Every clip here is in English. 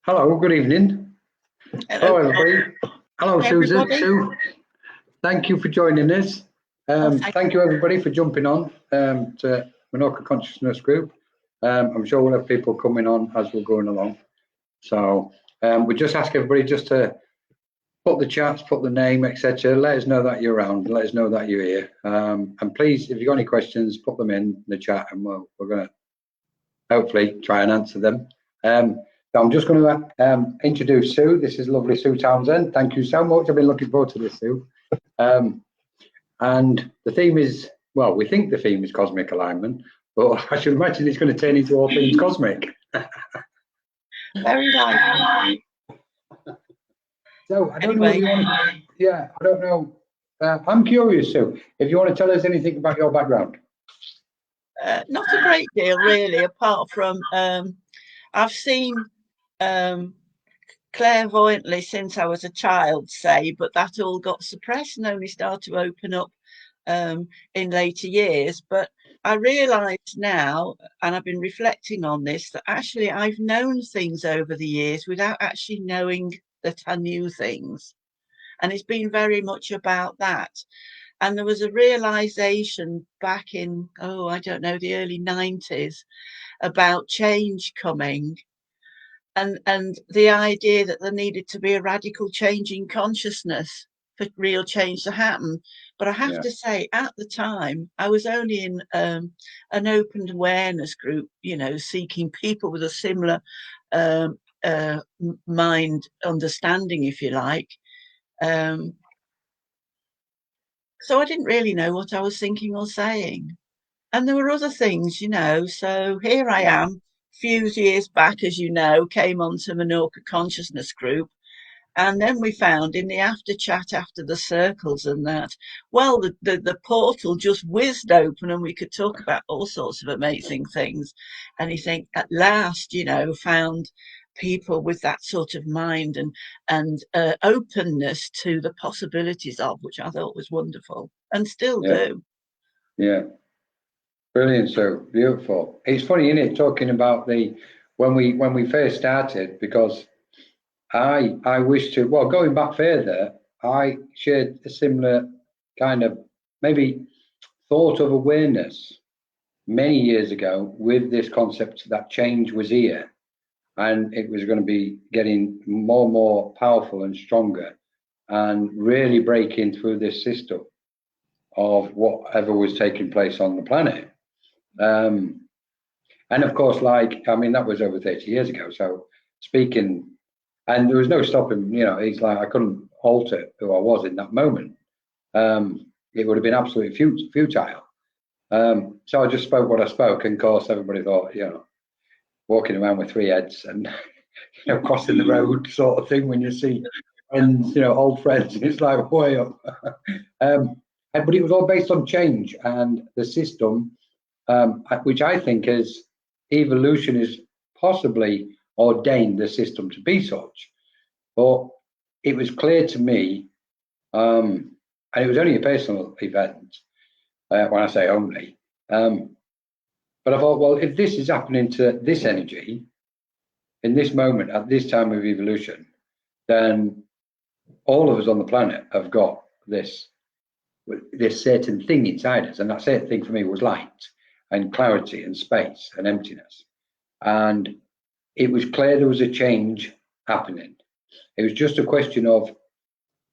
Hello, good evening. Hello, everybody. Hello, Susan. Everybody. Sue, thank you for joining us. Thank you, everybody, for jumping on to Minorca Consciousness Group. I'm sure we'll have people coming on as we're going along. So we just ask everybody just to put the chats, put the name, etc. Let us know that you're around. Let us know that you're here. And please, if you've got any questions, put them in the chat, and we're going to hopefully try and answer them. So I'm just going to introduce Sue. This is lovely Sue Townsend. Thank you so much. I've been looking forward to this, Sue. And the theme is, well, we think the theme is cosmic alignment, but I should imagine it's going to turn into all things cosmic. Very likely. So I don't know if you want to, yeah, I don't know. I'm curious, Sue, if you want to tell us anything about your background. Not a great deal, really, apart from I've seen clairvoyantly since I was a child, say, but that all got suppressed and only started to open up in later years. But I realise now, and I've been reflecting on this, that actually I've known things over the years without actually knowing that I knew things. And it's been very much about that. And there was a realization back in, I don't know, the early 90s about change coming, and the idea that there needed to be a radical change in consciousness for real change to happen. But I have to say, at the time, I was only in an open awareness group, seeking people with a similar mind understanding, if you like. So I didn't really know what I was thinking or saying. And there were other things, so here I am, a few years back, as you know, came onto Minorca Consciousness Group. And then we found in the after chat after the circles and that, well, the portal just whizzed open and we could talk about all sorts of amazing things. And you think at last, found people with that sort of mind and openness to the possibilities of, which I thought was wonderful and still do. Yeah. Brilliant, so beautiful. It's funny, isn't it, talking about when we first started, because I wish to, well, going back further, I shared a similar kind of maybe thought of awareness many years ago with this concept that change was here and it was going to be getting more and more powerful and stronger and really breaking through this system of whatever was taking place on the planet. And of course, that was over 30 years ago. So speaking, and there was no stopping, it's like I couldn't alter who I was in that moment. It would have been absolutely futile. So I just spoke what I spoke, and of course, everybody thought, walking around with three heads and, crossing the road sort of thing when you see friends, old friends, it's like way up. But it was all based on change and the system, which I think is evolution is possibly ordained the system to be such. But it was clear to me, and it was only a personal event, when I say only, but I thought, well, if this is happening to this energy in this moment at this time of evolution, then all of us on the planet have got this certain thing inside us, and that certain thing for me was light and clarity and space and emptiness. And it was clear there was a change happening. It was just a question of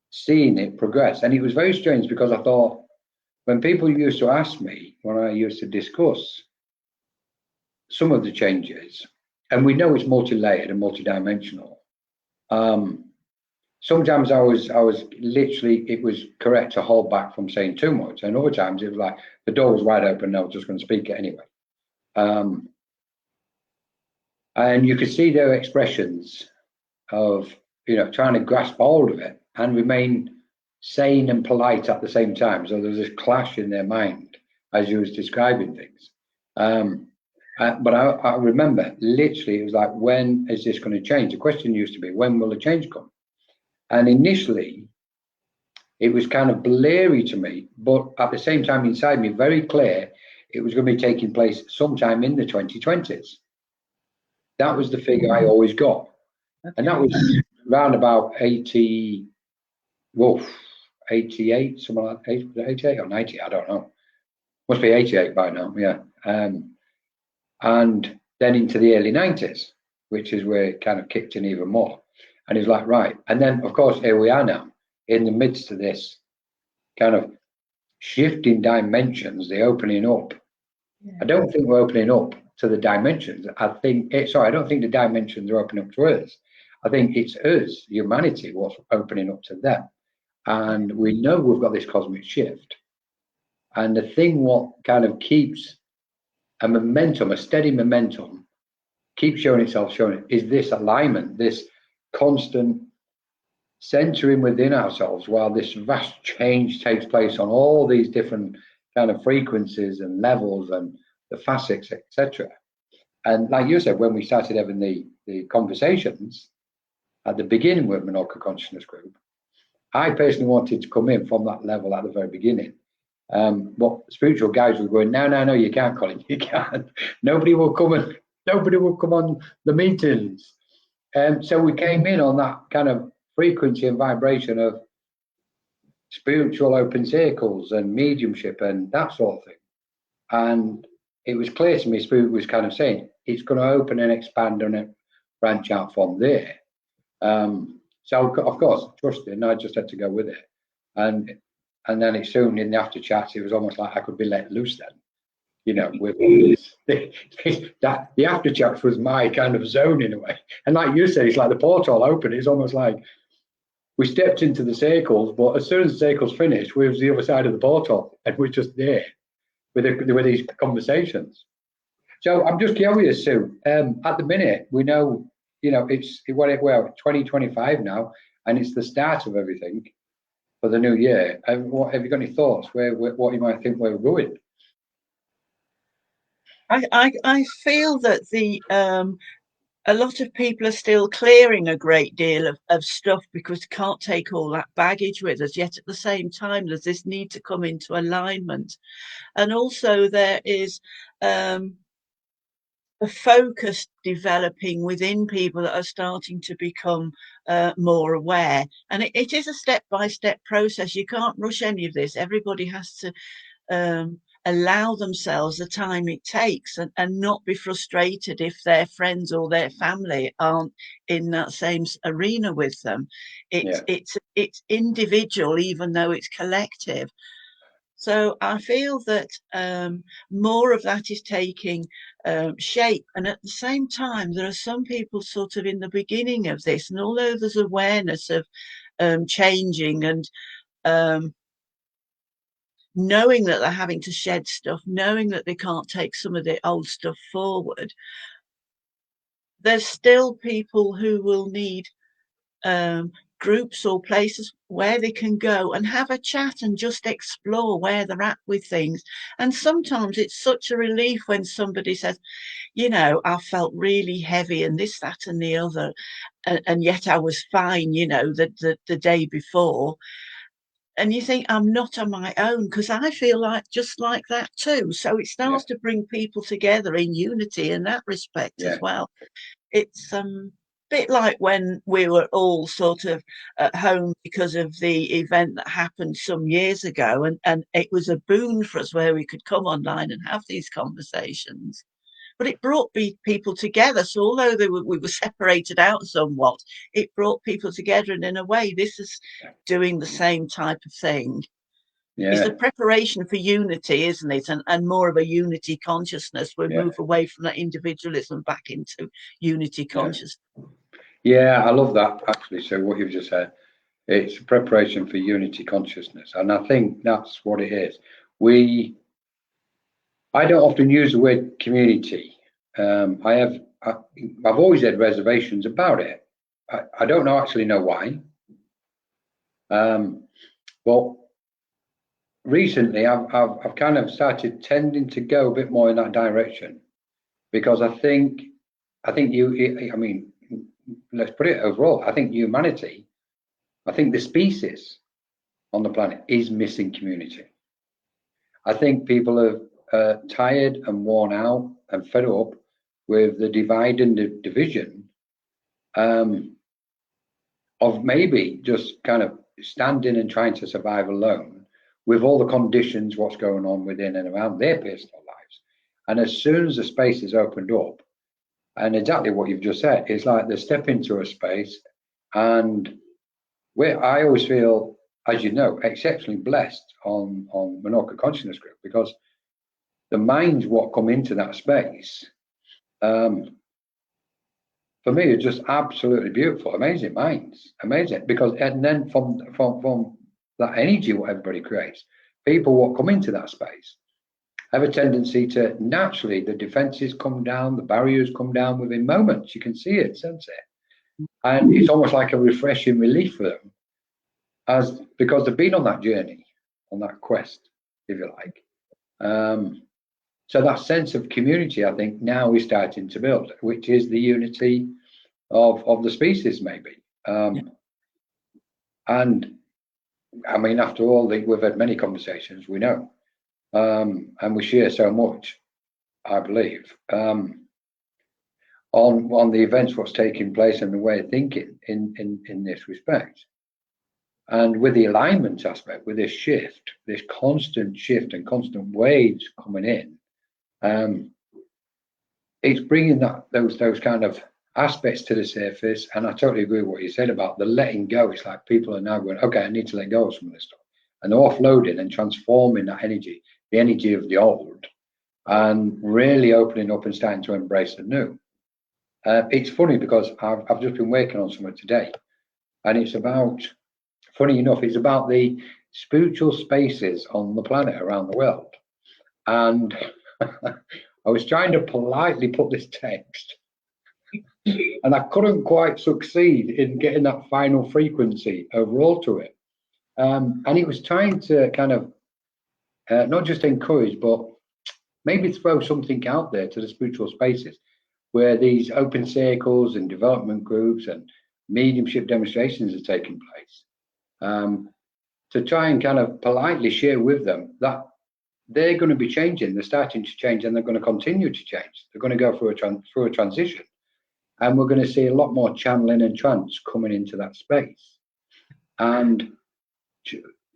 seeing it progress. And it was very strange, because I thought, when people used to ask me, when I used to discuss some of the changes, and we know it's multi-layered and multi-dimensional, sometimes I was literally, it was correct to hold back from saying too much, and other times it was like the door was wide open, I was just going to speak it anyway. And you could see their expressions of, trying to grasp hold of it and remain sane and polite at the same time. So there was this clash in their mind as you was describing things. But I remember literally, it was like, when is this going to change? The question used to be, when will the change come? And initially, it was kind of blurry to me, but at the same time inside me, very clear, it was going to be taking place sometime in the 2020s. That was the figure I always got. And that was round about 80, well, 88, something like 88 or 90, I don't know. Must be 88 by now, yeah. And then into the early 90s, which is where it kind of kicked in even more. And he's like, right. And then, of course, here we are now in the midst of this kind of shifting dimensions, the opening up. Yeah. I don't think we're opening up to the dimensions. I don't think the dimensions are opening up to us. I think it's us, humanity, what's opening up to them. And we know we've got this cosmic shift. And the thing what kind of keeps a momentum, a steady momentum, keeps showing itself, is this alignment, this constant centering within ourselves while this vast change takes place on all these different kind of frequencies and levels and the facets, etc. And like you said, when we started having the conversations at the beginning with Minorca Consciousness Group, I personally wanted to come in from that level at the very beginning. But spiritual guys were going, no, you can't, Colin, you can't. Nobody will come on the meetings. So we came in on that kind of frequency and vibration of spiritual open circles and mediumship and that sort of thing. And it was clear to me, Spirit was kind of saying, it's going to open and expand and branch out from there. So, of course, trusted, and I just had to go with it. And then it soon, in the after chats, it was almost like I could be let loose then. You know, with that the after chats was my kind of zone in a way. And like you say, it's like the portal opened. It's almost like we stepped into the circles, but as soon as the circles finished, we was the other side of the portal, and we're just there with these conversations. So I'm just curious, Sue. At the minute, we know, it's 2025 now, and it's the start of everything for the new year. Have you got any thoughts what you might think where we're going? I feel that a lot of people are still clearing a great deal of stuff because we can't take all that baggage with us. Yet at the same time, there's this need to come into alignment. And also there is a focus developing within people that are starting to become more aware. And it is a step-by-step process. You can't rush any of this. Everybody has to allow themselves the time it takes and not be frustrated if their friends or their family aren't in that same arena with them. It's individual, even though it's collective. So I feel that more of that is taking shape. And at the same time, there are some people sort of in the beginning of this, and although there's awareness of changing and knowing that they're having to shed stuff, knowing that they can't take some of the old stuff forward, there's still people who will need groups or places where they can go and have a chat and just explore where they're at with things. And sometimes it's such a relief when somebody says, I felt really heavy and this, that, and the other, and yet I was fine, the day before. And you think, I'm not on my own, because I feel like just like that too. So it starts to bring people together in unity in that respect as well. It's bit like when we were all sort of at home because of the event that happened some years ago, and it was a boon for us where we could come online and have these conversations. But it brought people together. So although we were separated out somewhat, it brought people together. And in a way, this is doing the same type of thing. It's the preparation for unity, isn't it? And more of a unity consciousness. We move away from that individualism back into unity consciousness. Yeah, I love that, actually. So what you've just said, it's preparation for unity consciousness. And I think that's what it is. I don't often use the word community. I've always had reservations about it. I don't actually know why. But recently, I've kind of started tending to go a bit more in that direction, because I think let's put it overall. I think humanity, I think the species on the planet is missing community. I think people are tired and worn out and fed up with the divide and the division of maybe just kind of standing and trying to survive alone with all the conditions, what's going on within and around their personal lives. And as soon as the space is opened up, and exactly what you've just said, it's like they step into a space, and where I always feel, as you know, exceptionally blessed on Menorca Consciousness Group, because the minds what come into that space, for me, are just absolutely beautiful, amazing minds, amazing. Because and then from that energy what everybody creates, people what come into that space have a tendency to naturally, the defenses come down, the barriers come down within moments. You can see it, sense it, and it's almost like a refreshing relief for them, as because they've been on that journey, on that quest, if you like. So that sense of community, I think, now is starting to build, which is the unity of the species, maybe. And I mean, after all, we've had many conversations, we know, and we share so much, I believe, on the events, what's taking place, and the way of thinking in this respect. And with the alignment aspect, with this shift, this constant shift and constant waves coming in, it's bringing those kind of aspects to the surface. And I totally agree with what you said about the letting go. It's like people are now going, okay, I need to let go of some of this stuff, and they're offloading and transforming that energy, the energy of the old, and really opening up and starting to embrace the new. It's funny because I've just been working on something today, and it's about, funny enough, it's about the spiritual spaces on the planet around the world. And I was trying to politely put this text, and I couldn't quite succeed in getting that final frequency overall to it. And it was trying to kind of not just encourage, but maybe throw something out there to the spiritual spaces where these open circles and development groups and mediumship demonstrations are taking place, to try and kind of politely share with them that they're going to be changing, they're starting to change, and they're going to continue to change. They're going to go through a transition, and we're going to see a lot more channeling and trance coming into that space. And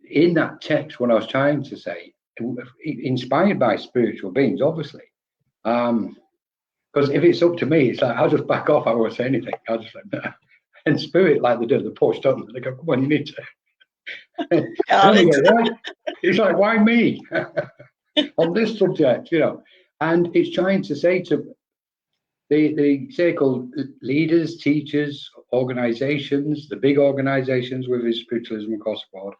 in that text, what I was trying to say, inspired by spiritual beings, obviously, because if it's up to me, it's like I'll just back off. I won't say anything. I'll just like, nah. And spirit, like they do, the push, don't they? They go, come on, you need to. It's like, why me on this subject, you know? And it's trying to say to the circle leaders, teachers, organizations, the big organizations with spiritualism across the board,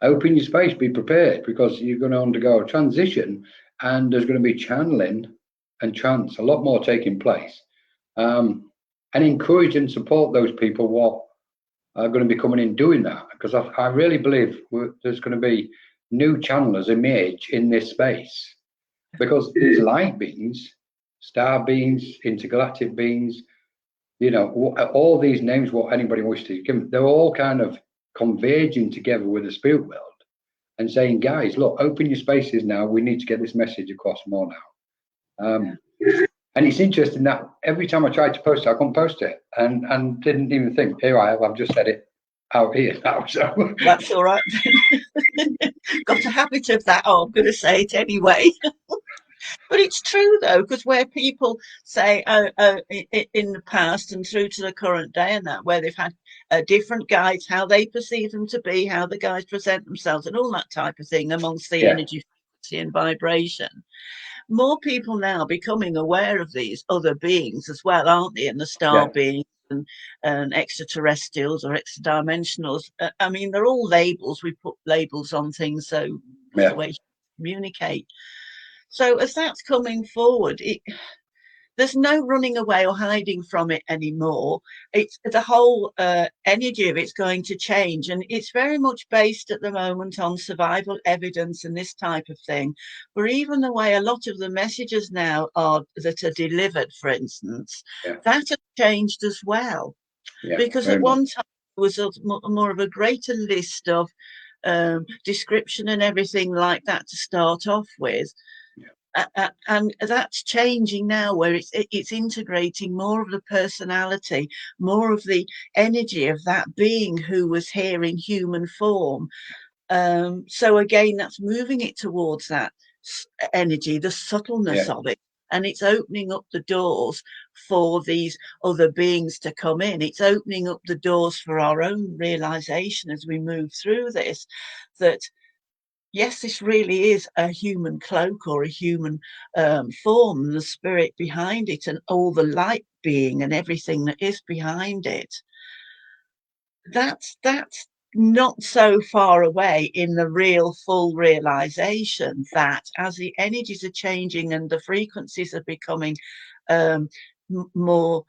open your space, be prepared, because you're going to undergo a transition, and there's going to be channeling and trance, a lot more taking place, and encourage and support those people what are going to be coming in doing that, because I really believe there's going to be new channelers emerge in this space, because these light beings, star beings, intergalactic beings, you know, all these names, what anybody wishes to give, they're all kind of converging together with the spirit world and saying, guys, look, open your spaces now. We need to get this message across more now. And it's interesting that every time I tried to post it, I couldn't post it, and didn't even think, here I have, I've just said it out here now. So that's all right. Got a habit of that. Oh, I'm going to say it anyway. But it's true, though, because where people say, in the past and through to the current day and that, where they've had different guides, how they perceive them to be, how the guides present themselves, and all that type of thing amongst the energy, frequency, and vibration. More people now becoming aware of these other beings as well, aren't they? And the star beings and extraterrestrials or extra-dimensionals. I mean, they're all labels. We put labels on things, so the way you communicate. So as that's coming forward, there's no running away or hiding from it anymore. It's the whole energy of it's going to change, and it's very much based at the moment on survival evidence and this type of thing. But even the way a lot of the messages now are that are delivered, for instance, that has changed as well. Because at one time there was more of a greater list of description and everything like that to start off with. And that's changing now, where it's integrating more of the personality, more of the energy of that being who was here in human form. So again, that's moving it towards that energy, the subtleness Yeah, of it. And it's opening up the doors for these other beings to come in. It's opening up the doors for our own realization as we move through this, that yes, this really is a human cloak or a human form, and the spirit behind it, and all the light being and everything that is behind it. That's not so far away in the real full realization that as the energies are changing and the frequencies are becoming more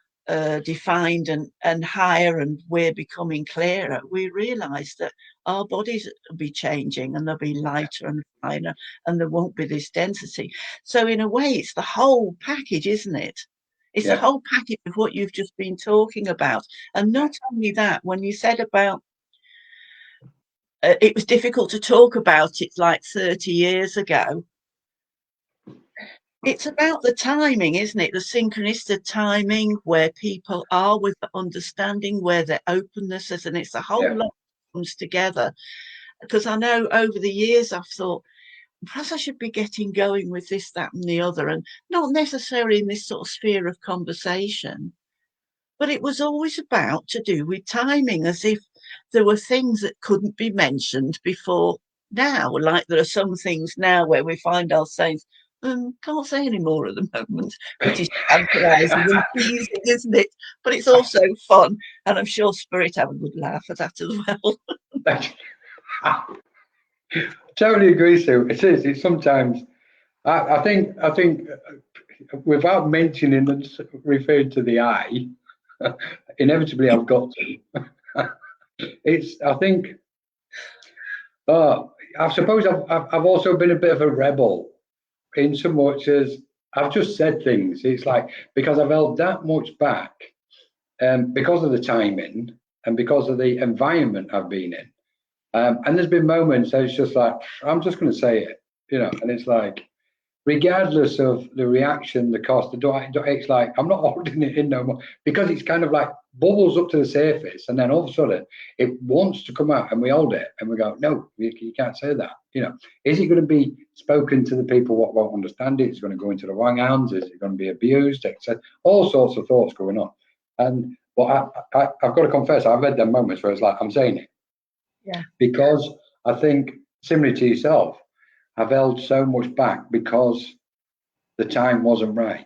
defined and higher, and we're becoming clearer, we realize that our bodies will be changing, and they'll be lighter and finer, and there won't be this density. So in a way, it's the whole package, isn't it? It's the yeah, whole package of what you've just been talking about. And not only that, when you said about it was difficult to talk about it like 30 years ago, it's about the timing, isn't it? The synchronistic timing, where people are with the understanding, where their openness is, and it's a whole yeah, lot comes together. Because I know over the years I've thought, perhaps I should be getting going with this, that, and the other, and not necessarily in this sort of sphere of conversation. But it was always about to do with timing, as if there were things that couldn't be mentioned before now. Like there are some things now where we find ourselves, can't say any more at the moment, which is tantalising and teasing, isn't it? But it's also fun. And I'm sure Spirit have a good laugh at that as well. totally agree, Sue. It is. It's sometimes. I think without mentioning and referring to the eye, inevitably I've got to. It's. I think. I suppose I've also been a bit of a rebel in so much as I've just said things. It's like because I've held that much back, because of the timing and because of the environment I've been in. And there's been moments that it's just like I'm just going to say it, and it's like regardless of the reaction, the cost, it's like I'm not holding it in no more because it's kind of like bubbles up to the surface, and then all of a sudden it wants to come out, and we hold it, and we go, no, you can't say that. Is it going to be spoken to the people what won't understand it? Is it going to go into the wrong hands? Is it going to be abused? Etc. All sorts of thoughts going on, and but I've got to confess, I've had them moments where it's like I'm saying it, Yeah. because I think similar to yourself. I've held so much back because the time wasn't right,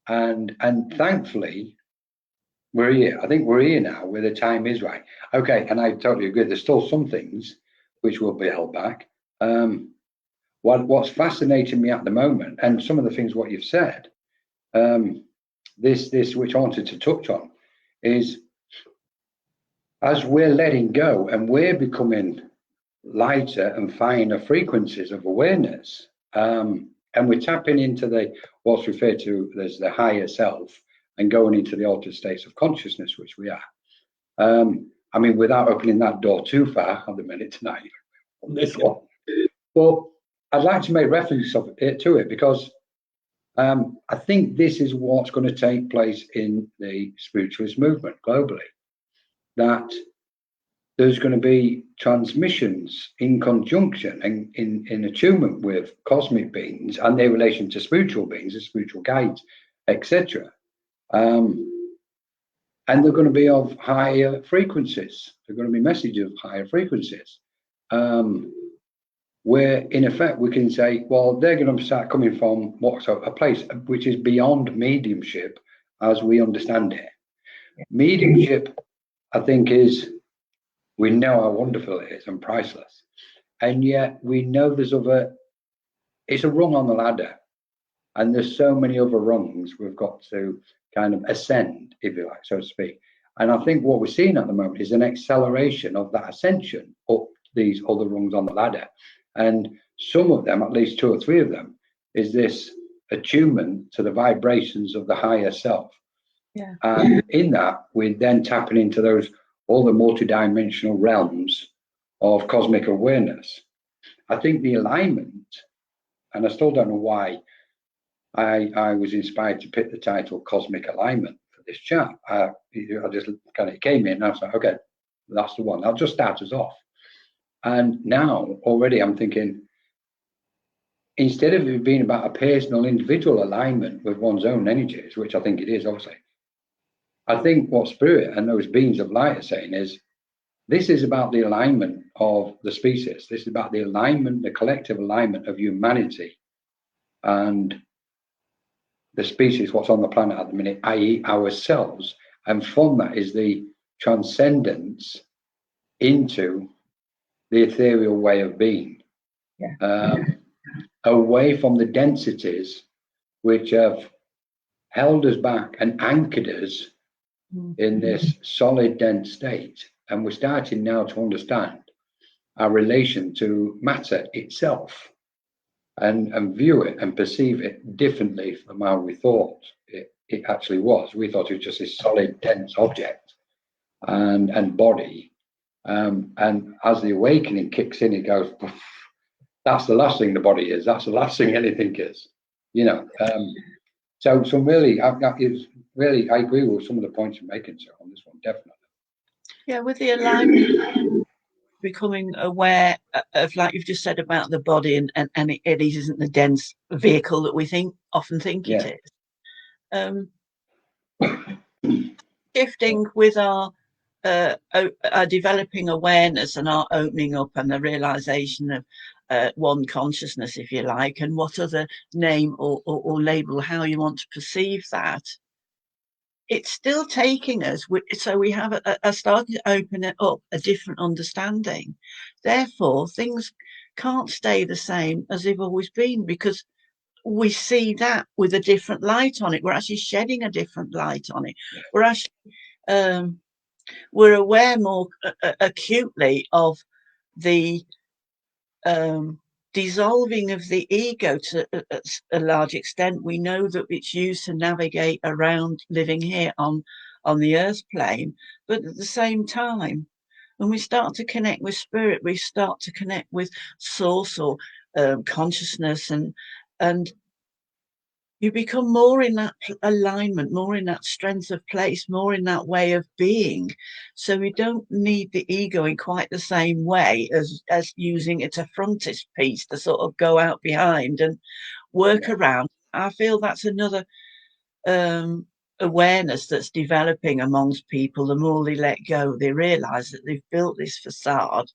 and thankfully we're here. I think we're here now where the time is right. Okay, and I totally agree. There's still some things which will be held back. What's fascinating me at the moment, and some of the things what you've said, this which I wanted to touch on, is as we're letting go and we're becoming lighter and finer frequencies of awareness. And we're tapping into what's referred to as the higher self and going into the altered states of consciousness, which we are. I mean, without opening that door too far at the minute tonight on this one. But I'd like to make reference to it because I think this is what's going to take place in the spiritualist movement globally. That there's going to be transmissions in conjunction and in attunement with cosmic beings and their relation to spiritual beings and spiritual guides, etc. And they're going to be of higher frequencies. They're going to be messages of higher frequencies. Where in effect we can say, well, they're going to start coming from a place which is beyond mediumship as we understand it. Mediumship, I think, we know how wonderful it is and priceless. And yet we know it's a rung on the ladder. And there's so many other rungs we've got to kind of ascend, if you like, so to speak. And I think what we're seeing at the moment is an acceleration of that ascension up these other rungs on the ladder. And some of them, at least 2 or 3 of them, is this attunement to the vibrations of the higher self. Yeah. And in that, we're then tapping into all the multidimensional realms of cosmic awareness. I think the alignment and I still don't know why I was inspired to pick the title Cosmic Alignment for this chat. I just kind of came in and I was like, okay, that's the one. That'll just start us off. And now already I'm thinking, instead of it being about a personal, individual alignment with one's own energies, which I think it is, obviously, I think what Spirit and those beings of light are saying is, this is about the alignment of the species. This is about the alignment, the collective alignment of humanity and the species, what's on the planet at the minute, i.e. ourselves. And from that is the transcendence into the ethereal way of being. Away from the densities which have held us back and anchored us in this solid, dense state. And we're starting now to understand our relation to matter itself and view it and perceive it differently from how we thought it actually was. We thought it was just this solid, dense object and body. And as the awakening kicks in, it goes, that's the last thing the body is. That's the last thing anything is, you know. So some really, I agree with some of the points you're making, sir, on this one, definitely. Yeah, with the alignment, becoming aware of, like you've just said about the body, and it isn't the dense vehicle that we often think it is. Shifting with our developing awareness and our opening up and the realization of one consciousness, if you like, and what other name or label, how you want to perceive that. It's still taking us, so we have a starting to open it up, a different understanding. Therefore, things can't stay the same as they've always been, because we see that with a different light on it. We're actually shedding a different light on it. We're actually we're aware more acutely of the dissolving of the ego to a large extent. We know that it's used to navigate around living here on the earth plane, but at the same time, when we start to connect with spirit, we start to connect with source or consciousness, and you become more in that alignment, more in that strength of place, more in that way of being. So we don't need the ego in quite the same way as using it a frontispiece to sort of go out behind and work around. I feel that's another awareness that's developing amongst people. The more they let go, they realize that they've built this facade.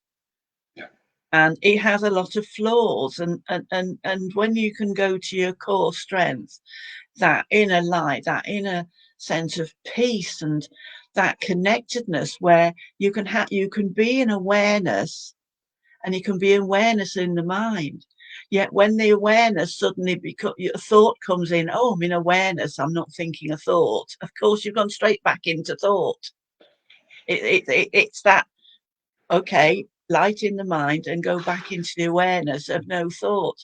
And it has a lot of flaws, and when you can go to your core strength, that inner light, that inner sense of peace, and that connectedness, where you can be in awareness, and you can be awareness in the mind. Yet when the awareness suddenly your thought comes in, oh, I'm in awareness, I'm not thinking a thought. Of course, you've gone straight back into thought. It's that, okay, light in the mind and go back into the awareness of no thought.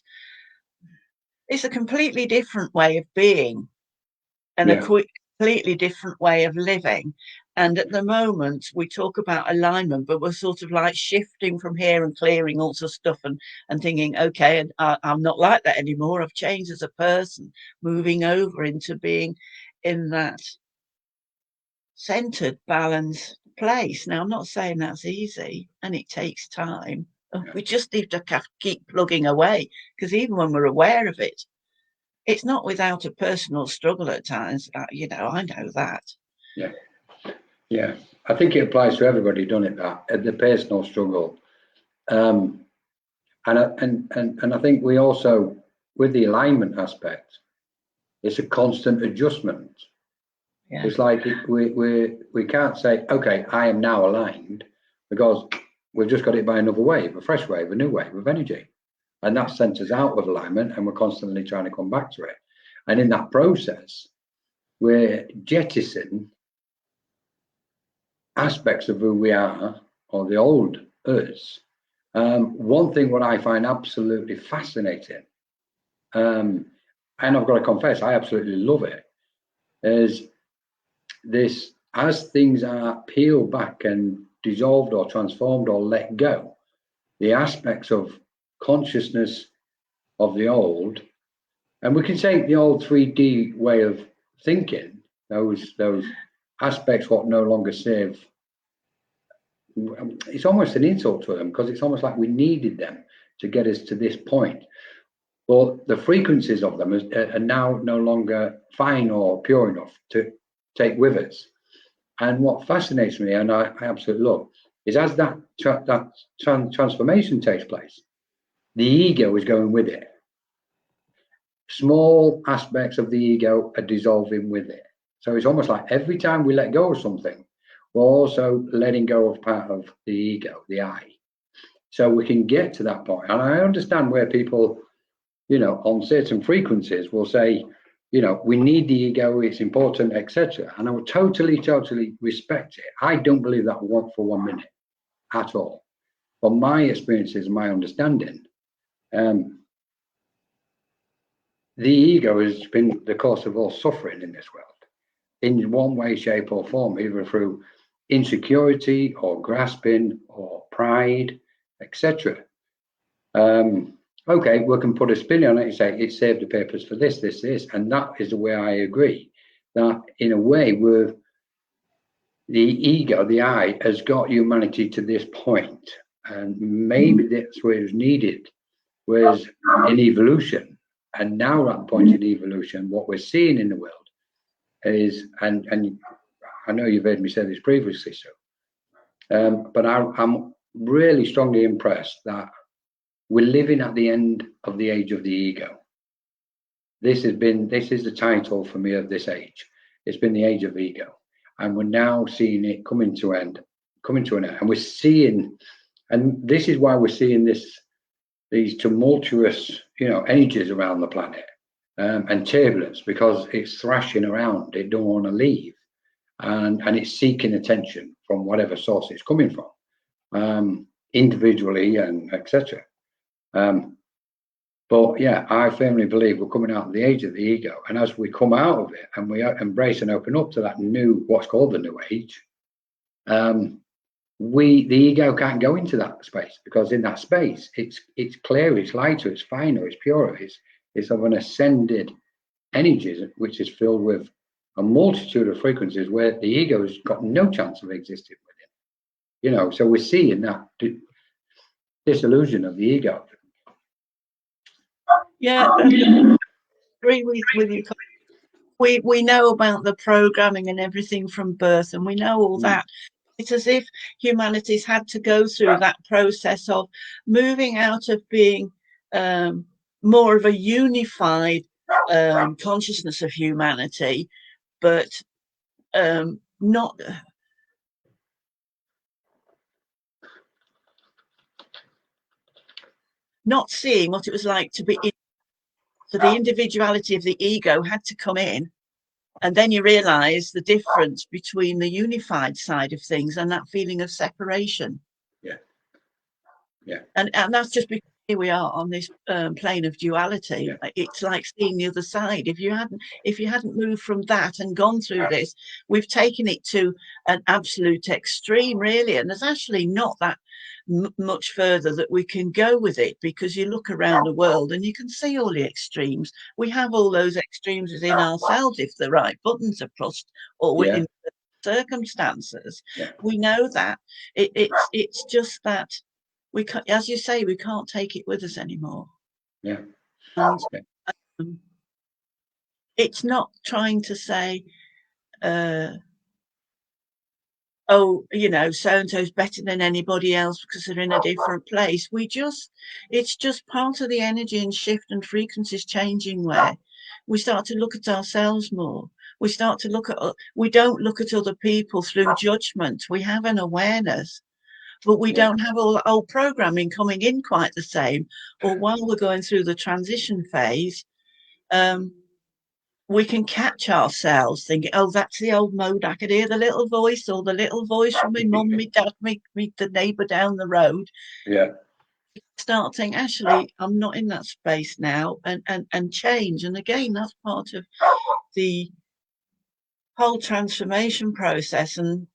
It's a completely different way of being, and a completely different way of living. And at the moment we talk about alignment, but we're sort of like shifting from here and clearing all sorts of stuff and thinking, okay, I'm not like that anymore. I've changed as a person, moving over into being in that centered, balanced place. Now, I'm not saying that's easy, and it takes time. We just need to keep plugging away, because even when we're aware of it, it's not without a personal struggle at times. I know that. Yeah. I think it applies to everybody, doesn't it? That the personal struggle, and I think we also, with the alignment aspect, it's a constant adjustment. It's like we can't say, okay, I am now aligned, because we've just got it by another wave, a fresh wave, a new wave of energy. And that sends us out of alignment, and we're constantly trying to come back to it. And in that process, we're jettisoning aspects of who we are, or the old us. One thing what I find absolutely fascinating, and I've got to confess, I absolutely love it, is this: as things are peeled back and dissolved or transformed or let go, the aspects of consciousness of the old, and we can take the old 3D way of thinking, those aspects what no longer serve. It's almost an insult to them, because it's almost like we needed them to get us to this point. But the frequencies of them are now no longer fine or pure enough to take with us. And what fascinates me, and I absolutely love, is as that transformation takes place, the ego is going with it. Small aspects of the ego are dissolving with it. So it's almost like every time we let go of something, we're also letting go of part of the ego, the I. So we can get to that point. And I understand where people, on certain frequencies will say, we need the ego, it's important, etc. And I would totally respect it. I don't believe that for 1 minute at all. From my experiences and my understanding, the ego has been the cause of all suffering in this world, in one way, shape, or form, either through insecurity or grasping or pride, etc. Okay, we can put a spin on it and say it served the purpose for this, and that is the way I agree. That in a way, with the ego, the I, has got humanity to this point, and maybe that's where it's needed, was in evolution. And now we're at the point in evolution, what we're seeing in the world is, and I know you've heard me say this previously, so, but I'm really strongly impressed that we're living at the end of the age of the ego. This is the title for me of this age. It's been the age of ego, and we're now seeing it coming to an end, and we're seeing, and this is why we're seeing these tumultuous, energies around the planet, and turbulence, because it's thrashing around. It don't want to leave, and it's seeking attention from whatever source it's coming from, individually and etc. But yeah, I firmly believe we're coming out of the age of the ego, and as we come out of it and we embrace and open up to that what's called the new age, the ego can't go into that space, because in that space it's clear, it's lighter, it's finer, it's purer, it's of an ascended energies, which is filled with a multitude of frequencies where the ego has got no chance of existing within. So we're seeing that disillusion of the ego. Yeah, I agree with you. We know about the programming and everything from birth, and we know all that. It's as if humanity's had to go through that process of moving out of being more of a unified consciousness of humanity, but not seeing what it was like to be in. So the individuality of the ego had to come in, and then you realize the difference between the unified side of things and that feeling of separation. Yeah. And that's just because here we are on this plane of duality. Yeah. It's like seeing the other side. If you hadn't moved from that and gone through this, we've taken it to an absolute extreme, really. And there's actually not that much further that we can go with it, because you look around the world and you can see all the extremes. We have all those extremes within ourselves if the right buttons are pressed, or within circumstances. Yeah. We know that it's just that we can't, as you say, we can't take it with us anymore. Yeah. And it's not trying to say, oh, so-and-so's better than anybody else because they're in a different place. It's just part of the energy and shift and frequencies changing, where we start to look at ourselves more. We don't look at other people through judgment. We have an awareness, but we don't have all the old programming coming in quite the same. Or while we're going through the transition phase, we can catch ourselves thinking, oh, that's the old mode. I could hear the little voice, or the little voice from my mum, my dad, the neighbour down the road. Yeah. Start thinking, actually, I'm not in that space now, and change. And again, that's part of the whole transformation process. And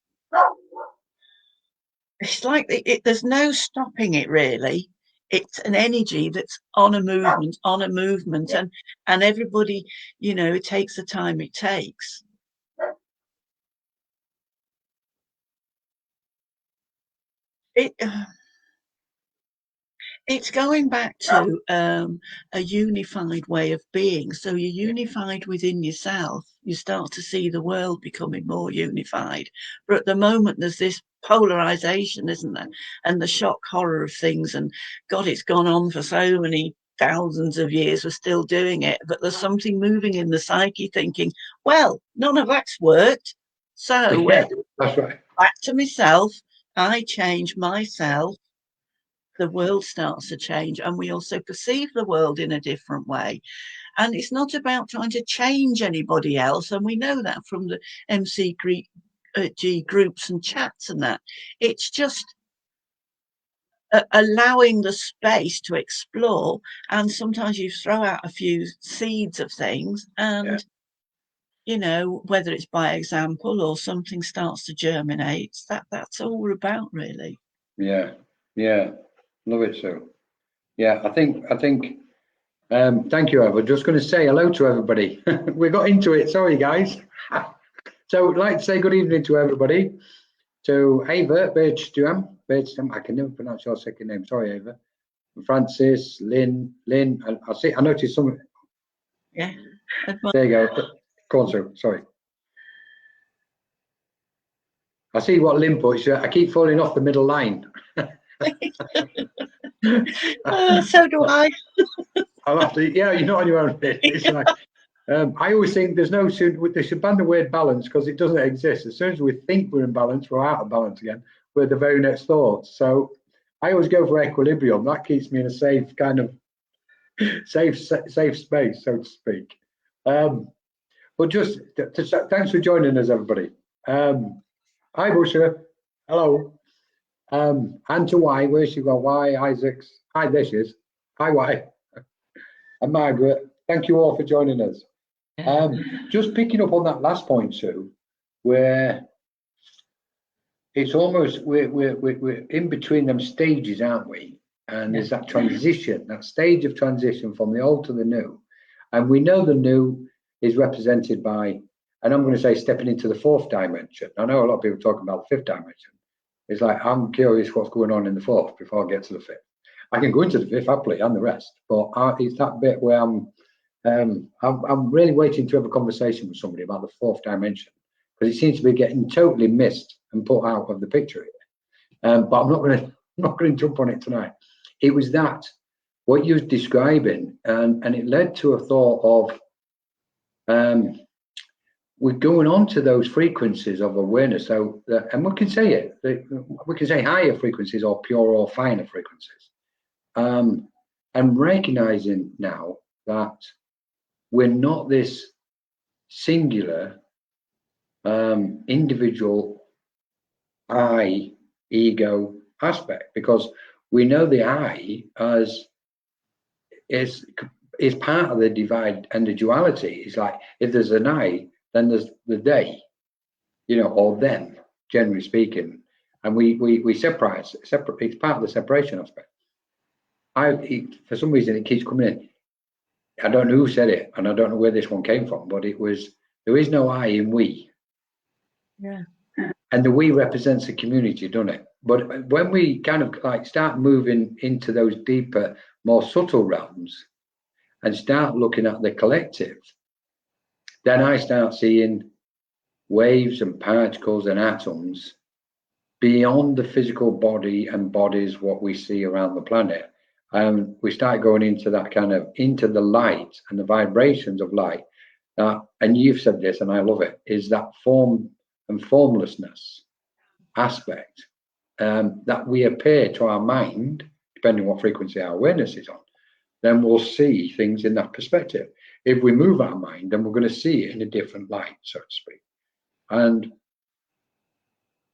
it's like there's no stopping it, really. it's an energy that's on a movement, and everybody, you know, it takes the time it takes. It it's going back to a unified way of being. So you're unified within yourself. You start to see the world becoming more unified. But at the moment, there's this polarization, isn't there? And the shock horror of things. And God, it's gone on for so many thousands of years. We're still doing it. But there's something moving in the psyche thinking, well, none of that's worked. So Yeah, that's right. back to myself. I change myself, the world starts to change, and we also perceive the world in a different way. And it's not about trying to change anybody else, and we know that from the MCG groups and chats and that. It's just allowing the space to explore, and sometimes you throw out a few seeds of things, and you know, whether it's by example or something starts to germinate, that's all we're about, really. Yeah, yeah, love it, Sue. Yeah, I think thank you, Eva. Just going to say hello to everybody. We got into it, sorry guys. So I'd like to say good evening to everybody. To Eva Bergstrom, I can never pronounce your second name, sorry Eva. Francis, Lynn, I noticed some. Yeah. There you go. Go on, Sue, sorry. I see what Lynn puts. I keep falling off the middle line. So do I. I'll have to, yeah, you're not on your own. It's like, I always think they should ban the word balance because it doesn't exist. As soon as we think we're in balance, we're out of balance again. We're the very next thought. So I always go for equilibrium. That keeps me in a safe kind of safe space, so to speak. But just thanks for joining us, everybody. Hi, Busha. Hello. And to Y, where's she gone? Y, Isaacs. Hi, there she is. Hi, Y. And Margaret, thank you all for joining us. Just picking up on that last point, Sue, where it's almost we're in between them stages, aren't we? And there's that transition, that stage of transition from the old to the new. And we know the new is represented by, and I'm going to say stepping into the fourth dimension. I know a lot of people talking about the fifth dimension. It's like, I'm curious what's going on in the fourth before I get to the fifth. I can go into the fifth happily and the rest, but it's that bit where I'm really waiting to have a conversation with somebody about the fourth dimension, because it seems to be getting totally missed and put out of the picture here. But I'm not going to jump on it tonight. It was that what you was describing, and it led to a thought of we're going on to those frequencies of awareness. So, and we can say it. We can say higher frequencies or pure or finer frequencies, and recognizing now that we're not this singular individual I ego aspect, because we know the I as is part of the divide and the duality. It's like, if there's an I, then there's the they, you know, or them, generally speaking, and we separate. It's part of the separation aspect. For some reason it keeps coming in. I don't know who said it, and I don't know where this one came from, but it was, there is no I in we. Yeah. And the we represents the community, doesn't it? But when we kind of like start moving into those deeper, more subtle realms and start looking at the collective, then I start seeing waves and particles and atoms beyond the physical body and bodies, what we see around the planet. We start going into that kind of, into the light and the vibrations of light. And you've said this, and I love it, is that form and formlessness aspect, that we appear to our mind, depending on what frequency our awareness is on, then we'll see things in that perspective. If we move our mind, then we're going to see it in a different light, so to speak. And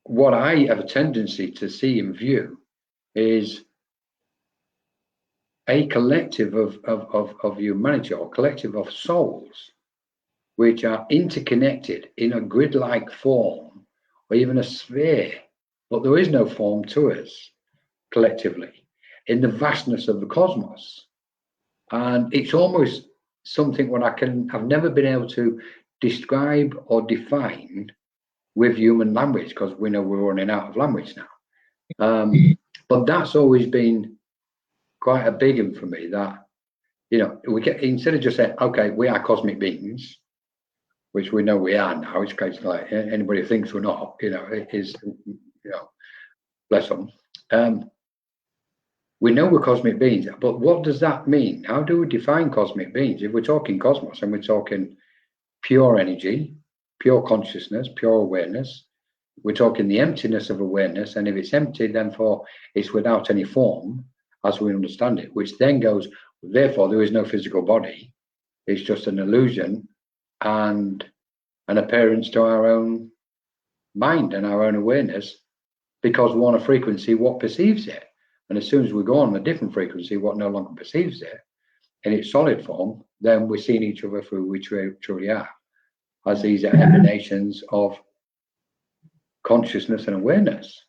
what I have a tendency to see and view is a collective of humanity, or collective of souls, which are interconnected in a grid-like form, or even a sphere, but there is no form to us collectively. in the vastness of the cosmos. And it's almost something what I've never been able to describe or define with human language, because we know we're running out of language now. But that's always been quite a big one for me, that, you know, we get, instead of just saying, okay, we are cosmic beings, which we know we are now, it's kind of like anybody who thinks we're not, you know, it is, you know, bless them. We know we're cosmic beings, but what does that mean? How do we define cosmic beings? If we're talking cosmos and we're talking pure energy, pure consciousness, pure awareness, we're talking the emptiness of awareness. And if it's empty, then it's without any form, as we understand it, which then goes, therefore, there is no physical body. It's just an illusion and an appearance to our own mind and our own awareness, because we're on a frequency, what perceives it. And as soon as we go on a different frequency, what no longer perceives it in its solid form, then we're seeing each other for who we truly are, as these are emanations of consciousness and awareness.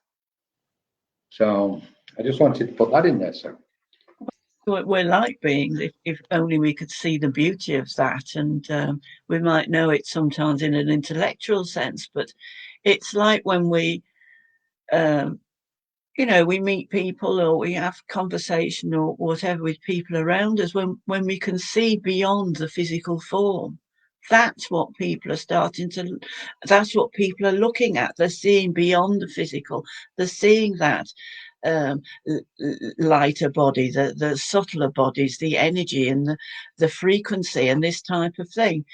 So I just wanted to put that in there. So we're like beings, if only we could see the beauty of that. And we might know it sometimes in an intellectual sense, but it's like when we you know, we meet people or we have conversation or whatever with people around us, when we can see beyond the physical form. That's what people are that's what people are looking at. They're seeing beyond the physical. They're seeing that lighter body, the subtler bodies, the energy and the frequency and this type of thing.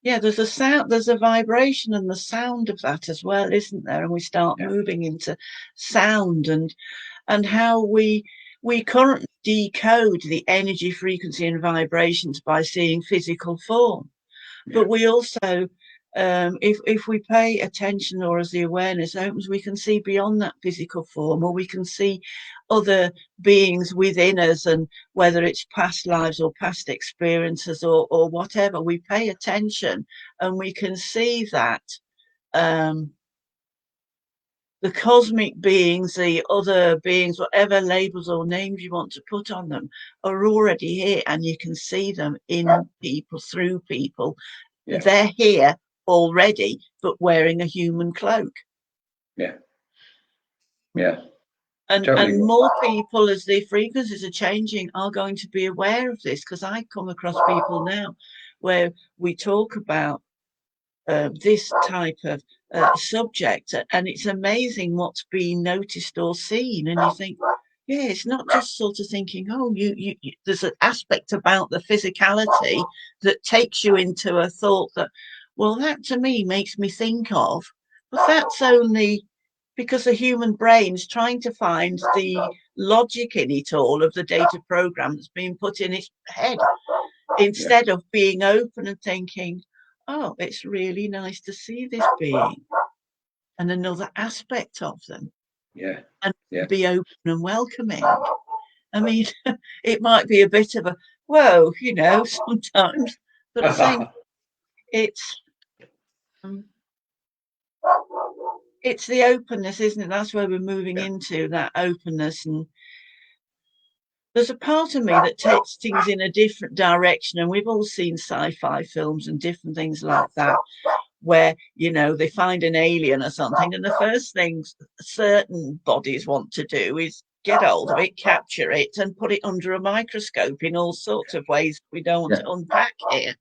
Yeah, there's a sound, there's a vibration and the sound of that as well, isn't there? And we start moving into sound and how we currently decode the energy, frequency and vibrations by seeing physical form. But we also, if we pay attention, or as the awareness opens, we can see beyond that physical form, or we can see other beings within us, and whether it's past lives or past experiences or whatever, we pay attention and we can see that the cosmic beings, the other beings, whatever labels or names you want to put on them, are already here, and you can see them in people, through people. They're here already, but wearing a human cloak. And totally. And more people, as the frequencies are changing, are going to be aware of this, because I come across people now where we talk about this type of subject, and it's amazing what's being noticed or seen. And you think, yeah, it's not just sort of thinking, oh, you there's an aspect about the physicality that takes you into a thought that, well, that to me makes me think of, but that's only because the human brain's trying to find the logic in it all of the data program that's being put in its head, instead of being open and thinking, oh, it's really nice to see this being and another aspect of them. And be open and welcoming. I mean, it might be a bit of a, whoa, you know, sometimes, but I think it's the openness, isn't it? That's where we're moving into, that openness. And there's a part of me that takes things in a different direction. And we've all seen sci-fi films and different things like that, where, you know, they find an alien or something, and the first thing certain bodies want to do is get hold of it, capture it, and put it under a microscope in all sorts of ways we don't want to unpack here.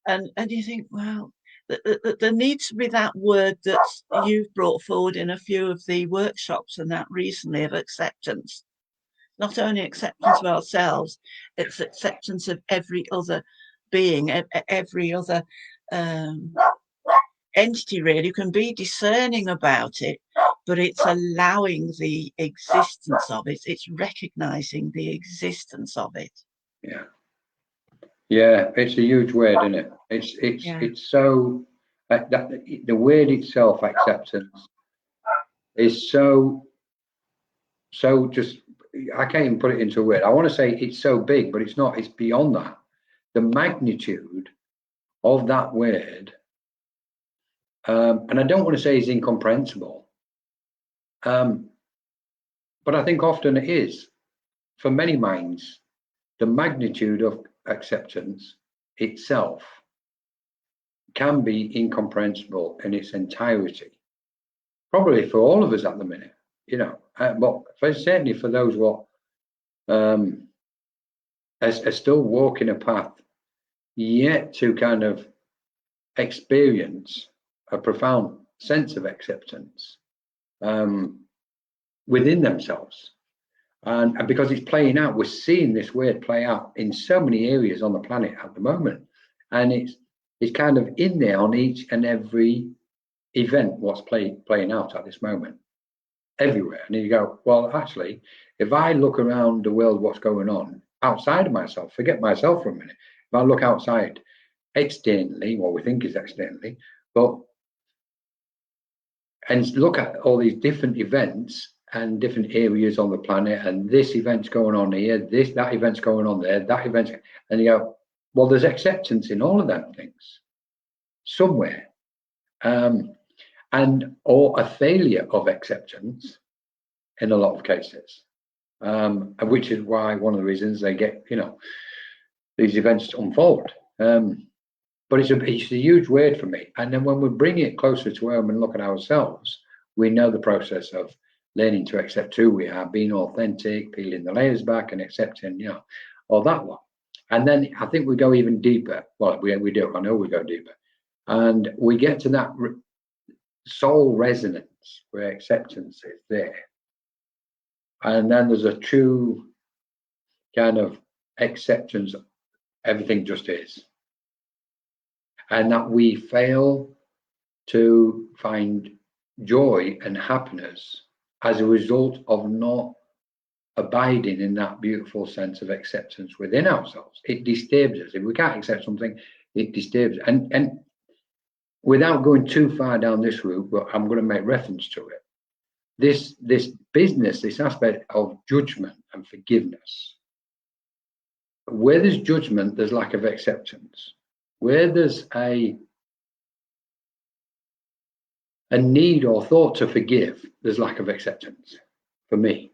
And you think, well, there needs to be that word that you've brought forward in a few of the workshops and that recently, of acceptance. Not only acceptance of ourselves, it's acceptance of every other being, every other entity, really. You can be discerning about it, but it's allowing the existence of it. It's recognizing the existence of it. Yeah, it's a huge word, isn't it? It's so the word itself, acceptance, is so just, I can't even put it into a word. I want to say it's so big, but it's not. It's beyond that. The magnitude of that word, and I don't want to say it's incomprehensible, But I think often it is, for many minds, the magnitude of acceptance itself can be incomprehensible in its entirety. Probably for all of us at the minute, but certainly for those what are still walking a path yet to kind of experience a profound sense of acceptance within themselves. And because it's playing out, we're seeing this word play out in so many areas on the planet at the moment. And it's kind of in there on each and every event what's playing out at this moment, everywhere. And you go, well, actually, if I look around the world, what's going on outside of myself, forget myself for a minute. If I look outside externally, what we think is externally, and look at all these different events and different areas on the planet, and this event's going on here, that event's going on there, that event, and you go, well, there's acceptance in all of them things somewhere, or a failure of acceptance in a lot of cases, which is why one of the reasons they get, these events unfold. But it's a huge word for me. And then when we bring it closer to home and look at ourselves, we know the process of learning to accept who we are, being authentic, peeling the layers back and accepting, all that one. And then I think we go even deeper. Well, we do. I know we go deeper. And we get to that soul resonance where acceptance is there. And then there's a true kind of acceptance, everything just is. And that we fail to find joy and happiness as a result of not abiding in that beautiful sense of acceptance within ourselves. It disturbs us. If we can't accept something, it disturbs us. And without going too far down this route, but I'm going to make reference to it. This business, this aspect of judgment and forgiveness. Where there's judgment, there's lack of acceptance. Where there's a need or thought to forgive, there's lack of acceptance for me.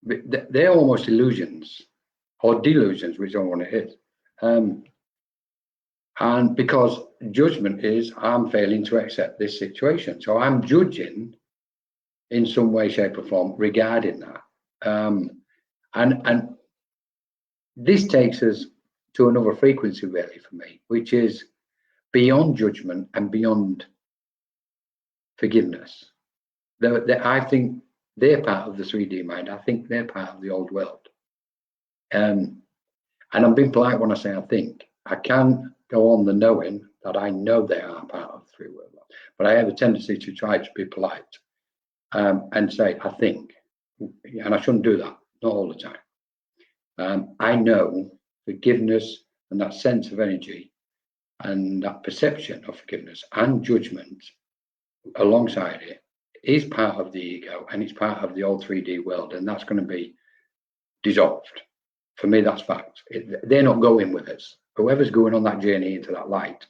They're almost illusions or delusions, whichever one it is. And because judgment is, I'm failing to accept this situation. So I'm judging in some way, shape, or form regarding that. And this takes us to another frequency, really, for me, which is beyond judgment and beyond forgiveness. I think they're part of the 3D mind. I think they're part of the old world. And I'm being polite when I say I think. I can go on the knowing that I know they are part of the 3D world. But I have a tendency to try to be polite and say, I think. And I shouldn't do that, not all the time. I know forgiveness and that sense of energy and that perception of forgiveness and judgment alongside it is part of the ego and it's part of the old 3D world, and that's going to be dissolved. For me, that's fact. They're not going with us. Whoever's going on that journey into that light,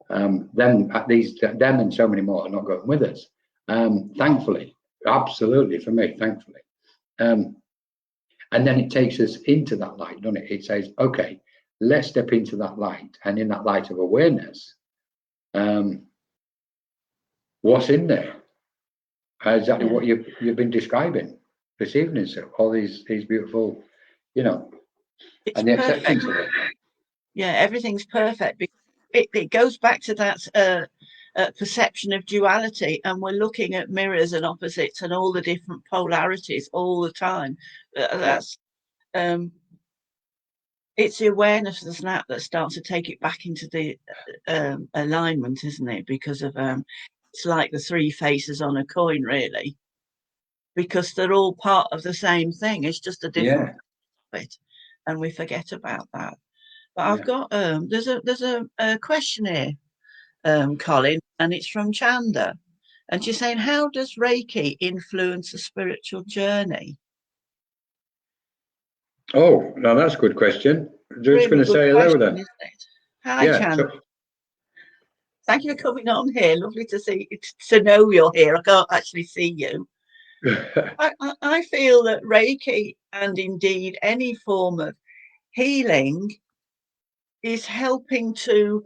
them and so many more are not going with us. Thankfully, absolutely, for me, thankfully. And then it takes us into that light, doesn't it? It says, okay, let's step into that light. And in that light of awareness, what's in there? Exactly what you've been describing this evening. So all these beautiful, It's and the perfect. acceptance of it. Yeah, everything's perfect. It goes back to that perception of duality, and we're looking at mirrors and opposites and all the different polarities all the time. That's it's the awareness of the snap that starts to take it back into the alignment, isn't it? Because of it's like the three faces on a coin, really, because they're all part of the same thing. It's just a different bit, and we forget about that. But I've got there's a question here, Colin, and it's from Chanda, and she's saying, how does Reiki influence a spiritual journey? Oh, now that's a good question. I'm just going to say hello then. Hi, Chanda. Thank you for coming on here. Lovely to know you're here. I can't actually see you. I feel that Reiki, and indeed any form of healing, is helping to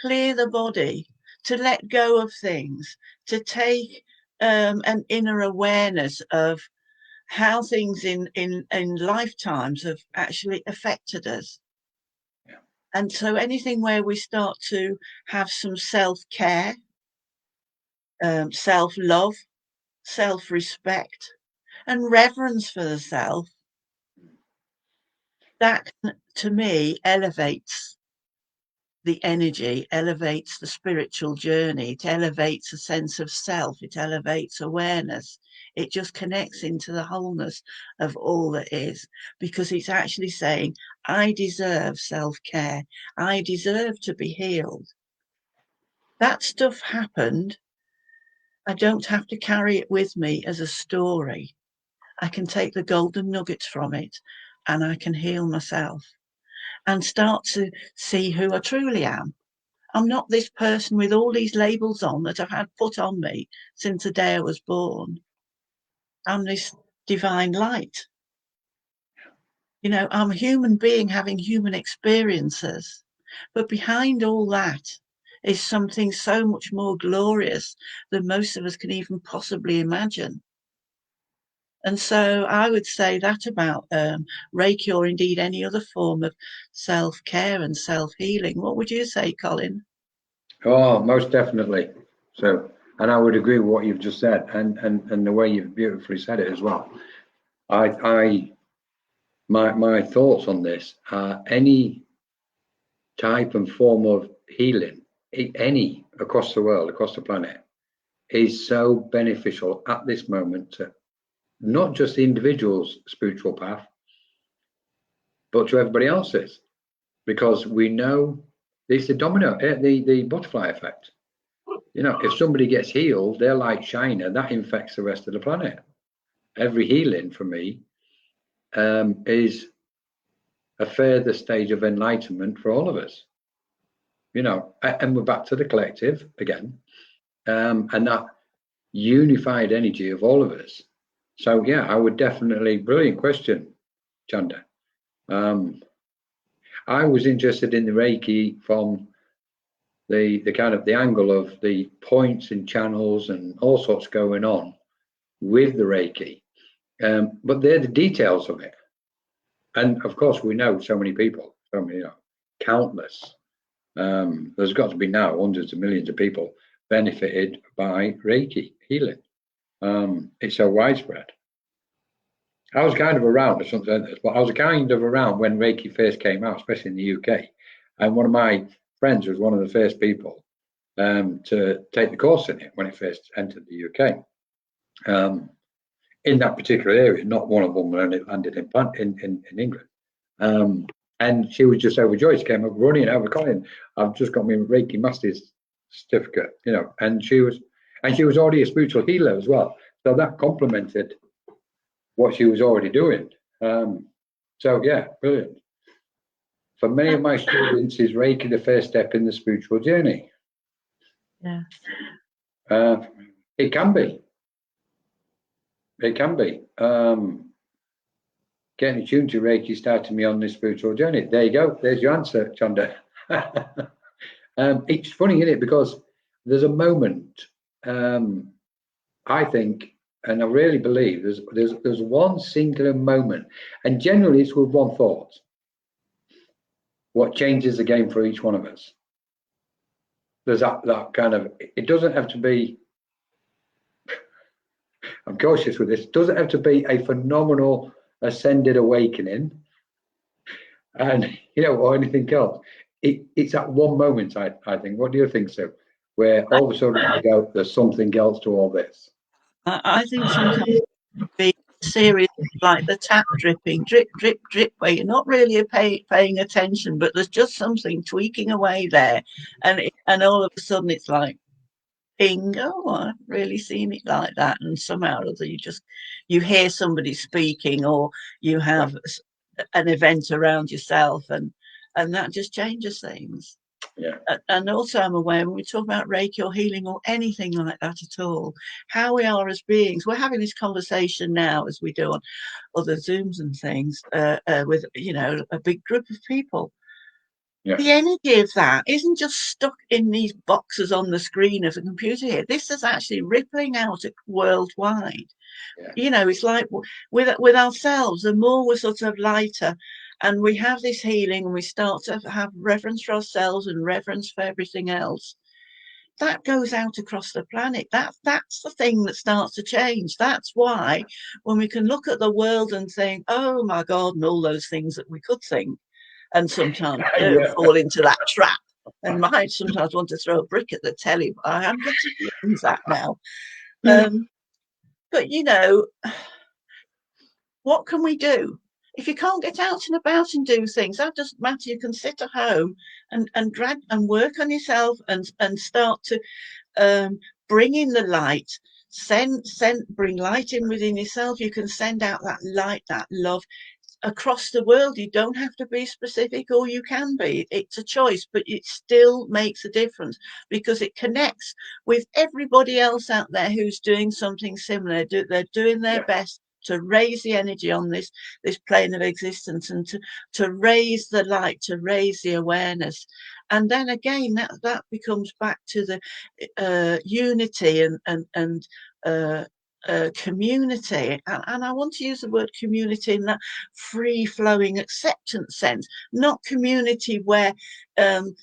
clear the body, to let go of things, to take an inner awareness of how things in lifetimes have actually affected us. Yeah. And so anything where we start to have some self-care, self-love, self-respect, and reverence for the self, that to me elevates the energy, elevates the spiritual journey, it elevates a sense of self, it elevates awareness. It just connects into the wholeness of all that is, because it's actually saying, I deserve self-care, I deserve to be healed. That stuff happened. I don't have to carry it with me as a story. I can take the golden nuggets from it and I can heal myself and start to see who I truly am. I'm not this person with all these labels on that I've had put on me since the day I was born. I'm this divine light. You know, I'm a human being having human experiences. But behind all that is something so much more glorious than most of us can even possibly imagine. And so I would say that about Reiki, or indeed any other form of self-care and self-healing. What would you say, Colin? Oh, most definitely. So, and I would agree with what you've just said, and the way you've beautifully said it as well. I my thoughts on this are any type and form of healing, any across the world, across the planet, is so beneficial at this moment to not just the individual's spiritual path, but to everybody else's, because we know it's the domino, the butterfly effect. You know, if somebody gets healed, their light shine, and that infects the rest of the planet. Every healing for me is a further stage of enlightenment for all of us. You know, and we're back to the collective again, and that unified energy of all of us. So yeah, I would definitely, brilliant question, Chanda. I was interested in the Reiki from the kind of the angle of the points and channels and all sorts going on with the Reiki, but they're the details of it. And of course, we know so many people, so many, you know, countless. There's got to be now hundreds of millions of people benefited by Reiki healing. It's so widespread. I was kind of around, but I was kind of around when Reiki first came out, especially in the UK. And one of my friends was one of the first people to take the course in it when it first entered the UK. In that particular area, not one of them when it landed in England. And she was just overjoyed. She came up running over, Colin, I've just got my Reiki Master's certificate, you know, and she was already a spiritual healer as well. So that complemented what she was already doing. So yeah, brilliant. For many of my students, is Reiki the first step in the spiritual journey? Yeah. It can be. It can be. Getting attuned to Reiki started me on this spiritual journey. There you go. There's your answer, Chanda. It's funny, isn't it? Because there's a moment, I think, and I really believe there's one singular moment, and generally it's with one thought. What changes the game for each one of us? There's that kind of. It doesn't have to be. I'm cautious with this. It doesn't have to be a phenomenal ascended awakening, and you know, or anything else. It's at one moment. I think. What do you think, Sue? Where all of a sudden you go, there's something else to all this. I think sometimes be serious, like the tap dripping, drip, drip, drip, where you're not really paying attention, but there's just something tweaking away there, and all of a sudden it's like, ping, oh, I've really seen it like that, and somehow or other you hear somebody speaking, or you have an event around yourself, and that just changes things. Yeah. And also I'm aware when we talk about Reiki or healing or anything like that at all, how we are as beings. We're having this conversation now as we do on other Zooms and things with, you know, a big group of people. Yeah. The energy of that isn't just stuck in these boxes on the screen of the computer here. This is actually rippling out worldwide. Yeah. You know, it's like with ourselves, the more we're sort of lighter and we have this healing and we start to have reverence for ourselves and reverence for everything else, that goes out across the planet. That's the thing that starts to change. That's why when we can look at the world and think, oh my God, and all those things that we could think, and sometimes do Yeah. fall into that trap. And might sometimes want to throw a brick at the telly, but I am getting beyond that now. But you know, what can we do? If you can't get out and about and do things, that doesn't matter. You can sit at home and drag and work on yourself and start to bring in the light. Bring light in within yourself. You can send out that light, that love across the world. You don't have to be specific, or you can be. It's a choice, but it still makes a difference because it connects with everybody else out there who's doing something similar. They're doing their best to raise the energy on this plane of existence and to raise the light, to raise the awareness. And then again, that becomes back to the unity and community. And I want to use the word community in that free-flowing acceptance sense, not community where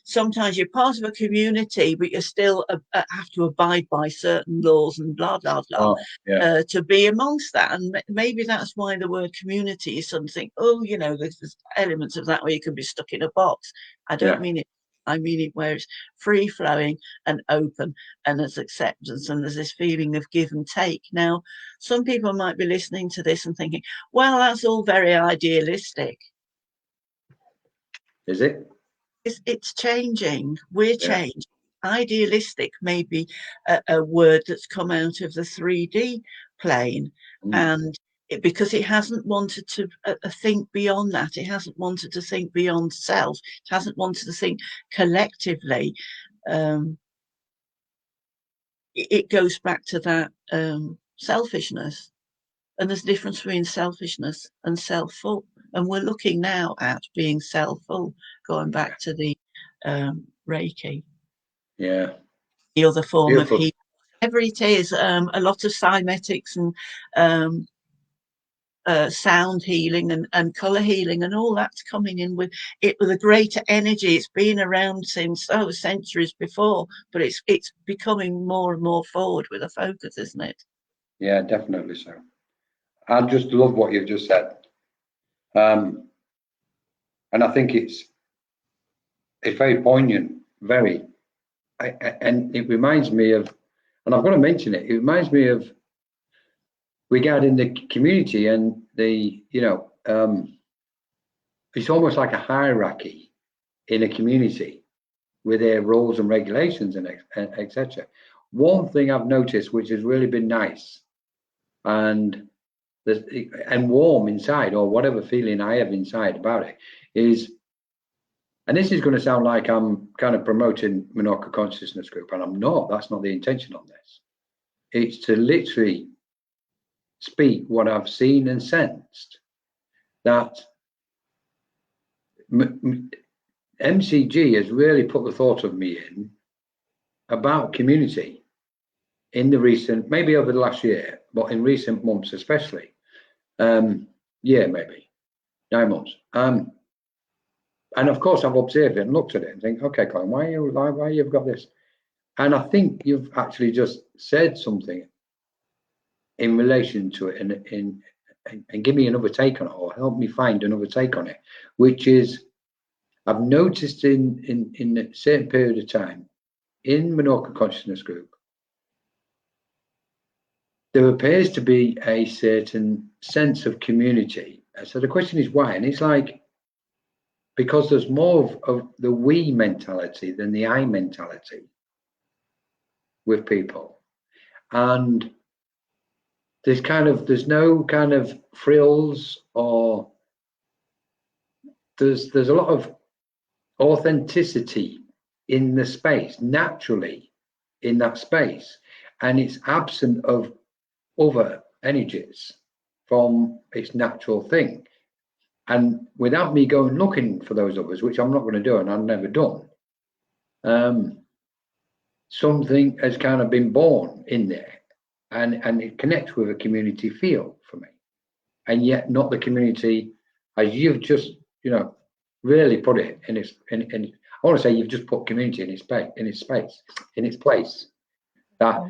sometimes you're part of a community, but you still have to abide by certain laws and blah, blah, blah. Oh, yeah. To be amongst that. And maybe that's why the word community is something, oh, you know, there's elements of that where you can be stuck in a box. I don't mean it. I mean it where it's free flowing and open and there's acceptance and there's this feeling of give and take. Now, some people might be listening to this and thinking, well, that's all very idealistic. Is it? It's changing. We're Yeah. changing. Idealistic may be a word that's come out of the 3D plane. And because it hasn't wanted to think beyond that. It hasn't wanted to think beyond self. It hasn't wanted to think collectively. It goes back to that selfishness. And there's a difference between selfishness and self-full. And we're looking now at being self-full, going back to the Reiki. Yeah. The other form of Beautiful. healing. Whatever it is, a lot of cymatics and sound healing and colour healing and all that's coming in with it with a greater energy. It's been around since centuries before, but it's becoming more and more forward with a focus, isn't it? Yeah, definitely so. I just love what you've just said. And I think it's very poignant, very. And it reminds me of, and I've got to mention it, it reminds me of regarding the community and the, you know, it's almost like a hierarchy in a community with their rules and regulations and etc. One thing I've noticed, which has really been nice and warm inside, or whatever feeling I have inside about it, is, and this is going to sound like I'm kind of promoting Minorca Consciousness Group, and I'm not. That's not the intention on this. It's to literally speak what I've seen and sensed, that MCG has really put the thought of me in about community in the recent, maybe over the last year, but in recent months especially. Maybe 9 months. And of course, I've observed it and looked at it and think, okay, Colin, why you've got this? And I think you've actually just said something in relation to it, and give me another take on it, or help me find another take on it, which is, I've noticed in a certain period of time in Minorca Consciousness Group, there appears to be a certain sense of community. So the question is why? And it's like, because there's more of the we mentality than the I mentality with people. And there's no kind of frills, or there's a lot of authenticity in the space, naturally in that space, and it's absent of other energies from its natural thing. And without me going looking for those others, which I'm not going to do, and I've never done, something has kind of been born in there, and it connects with a community feel for me, and yet not the community as you've just, really put it in its. I want to say you've just put community in its space, in its place. That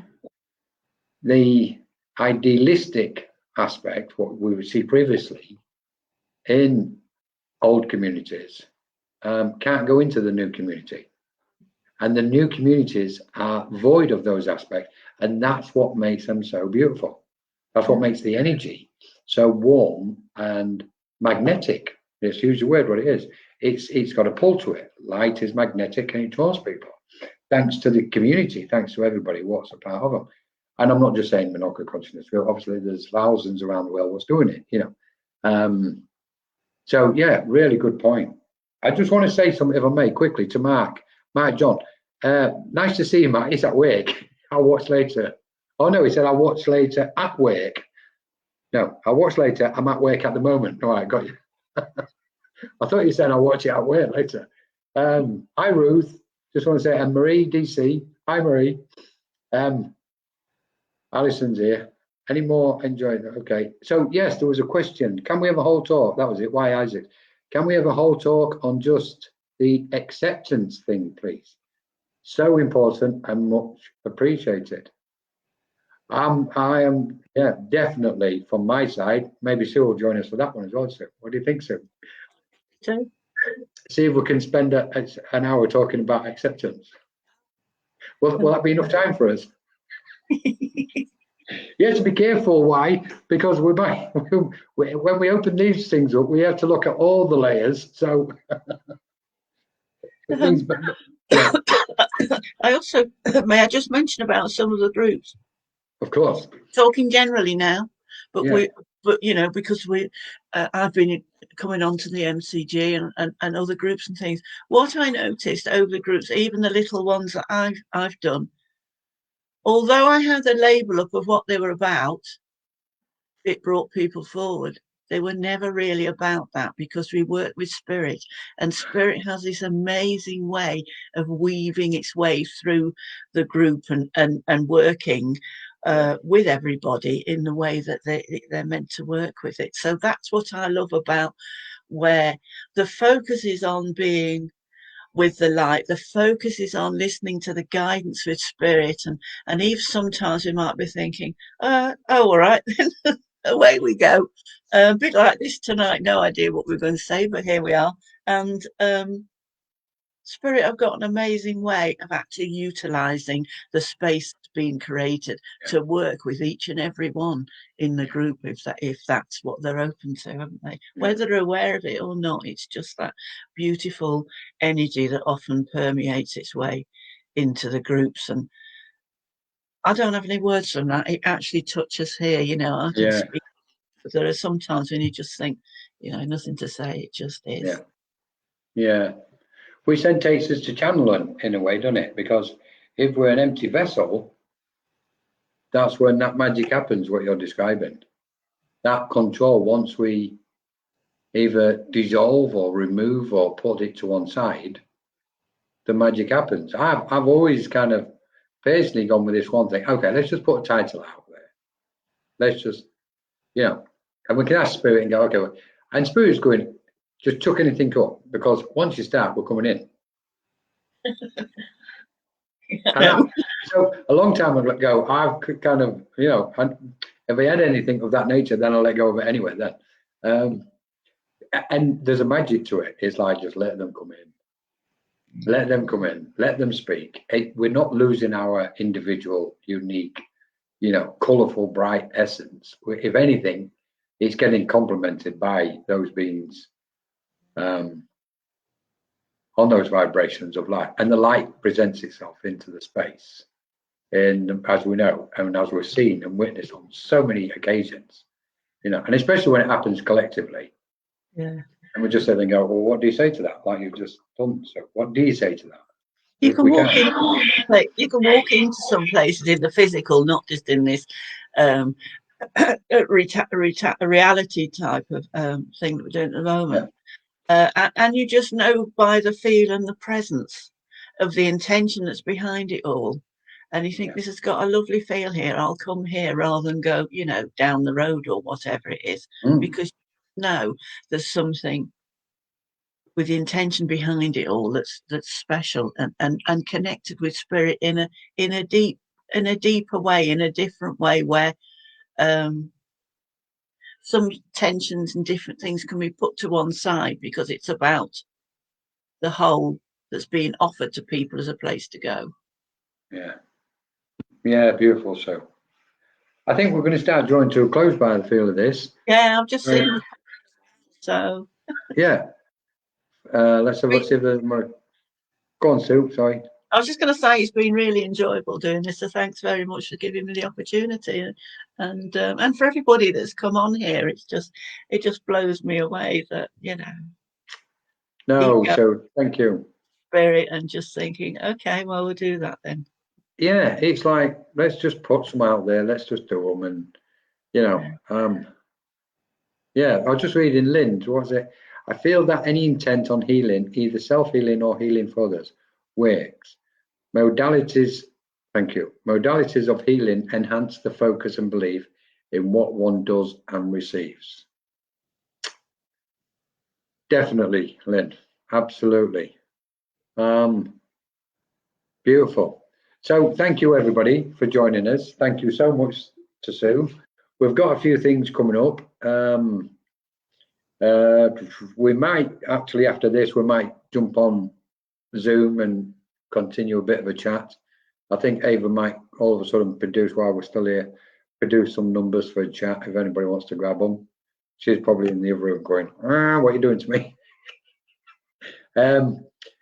the idealistic aspect, what we would see previously in old communities, can't go into the new community. And the new communities are void of those aspects. And that's what makes them so beautiful. That's what makes the energy so warm and magnetic. Let's use the word what it is. It's got a pull to it. Light is magnetic and it draws people. Thanks to the community, thanks to everybody what's a part of them. And I'm not just saying Monoca Consciousness. Obviously, there's thousands around the world what's doing it, So yeah, really good point. I just want to say something, if I may, quickly to Mark John. Nice to see you, Mark. He's at work. I'll watch later. Oh no, he said I'll watch later at work. No, I'll watch later. I'm at work at the moment. All right, got you. I thought you said I'll watch it at work later. Hi Ruth. Just want to say, and Marie DC. Hi Marie. Alison's here. Any more enjoying it? Okay. So yes, there was a question. Can we have a whole talk? That was it. Why Isaac? Can we have a whole talk on just the acceptance thing, please? So important and much appreciated. I am, yeah, definitely from my side. Maybe Sue will join us for that one as well, Sue. What do you think, Sue? So, see if we can spend an hour talking about acceptance. Will that be enough time for us? You have to be careful. Why? Because when we open these things up, we have to look at all the layers. So yeah. I also may I just mention about some of the groups. Of course. Talking generally now, but yeah. because I've been coming on to the MCG and other groups and things. What I noticed over the groups, even the little ones that I've done, although I had a label up of what they were about, it brought people forward. They were never really about that because we work with spirit, and spirit has this amazing way of weaving its way through the group and working with everybody in the way that they're meant to work with it. So that's what I love about where the focus is on being with the light. The focus is on listening to the guidance with spirit, and even sometimes we might be thinking, oh, all right, then away we go. A bit like this tonight, no idea what we're going to say, but here we are. And spirit have got an amazing way of actually utilising the space being created to work with each and every one in the group, if that's what they're open to, haven't they? Whether they're aware of it or not, it's just that beautiful energy that often permeates its way into the groups. And I don't have any words from that. It actually touches here, I can speak. But there are some times when you just think, nothing to say. It just is. Yeah. Which then takes us to channeling in a way, doesn't it? Because if we're an empty vessel, that's when that magic happens, what you're describing. That control, once we either dissolve or remove or put it to one side, the magic happens. I've always kind of personally gone with this one thing. Okay, let's just put a title out there. Let's just, and we can ask spirit and go, okay, and spirit's going, just chuck anything up, because once you start, we're coming in. So a long time ago, I've kind of, if I had anything of that nature, then I'll let go of it anyway. Then, and there's a magic to it. It's like just let them come in, let them come in, let them speak. We're not losing our individual, unique, colourful, bright essence. If anything, it's getting complemented by those beings. On those vibrations of light, and the light presents itself into the space, and as we know, and as we've seen and witnessed on so many occasions, and especially when it happens collectively, and we just sit and go, well, what do you say to that? Like you've just done. So what do you say to that? You if can we walk can. in, like, you can walk into some places in the physical, not just in this um, reality type of thing that we're doing at the moment. And you just know by the feel and the presence of the intention that's behind it all. And you think this has got a lovely feel here. I'll come here rather than go, down the road or whatever it is, because there's something with the intention behind it all that's special and connected with spirit in a deeper way, in a different way, where some tensions and different things can be put to one side because it's about the whole that's being offered to people as a place to go. Yeah, beautiful. So I think we're going to start drawing to a close by the feel of this. Yeah, I've just seen. So yeah, let's have a see if there's more. Go on, Sue. Sorry. I was just going to say it's been really enjoyable doing this. So thanks very much for giving me the opportunity, and for everybody that's come on here. It just blows me away that No, so thank you. Spirit and just thinking, okay, well, we'll do that then. Yeah, it's like let's just put some out there. Let's just do them, and yeah. I was just reading Lynn's. What was it? I feel that any intent on healing, either self-healing or healing for others, works. Modalities, thank you. Modalities of healing enhance the focus and belief in what one does and receives. Definitely, Lynn. Absolutely. Beautiful. So thank you everybody for joining us. Thank you so much to Sue. We've got a few things coming up. We might actually, after this, we might jump on Zoom and continue a bit of a chat. I think Ava might all of a sudden produce, while we're still here, produce some numbers for a chat if anybody wants to grab them. She's probably in the other room going, what are you doing to me?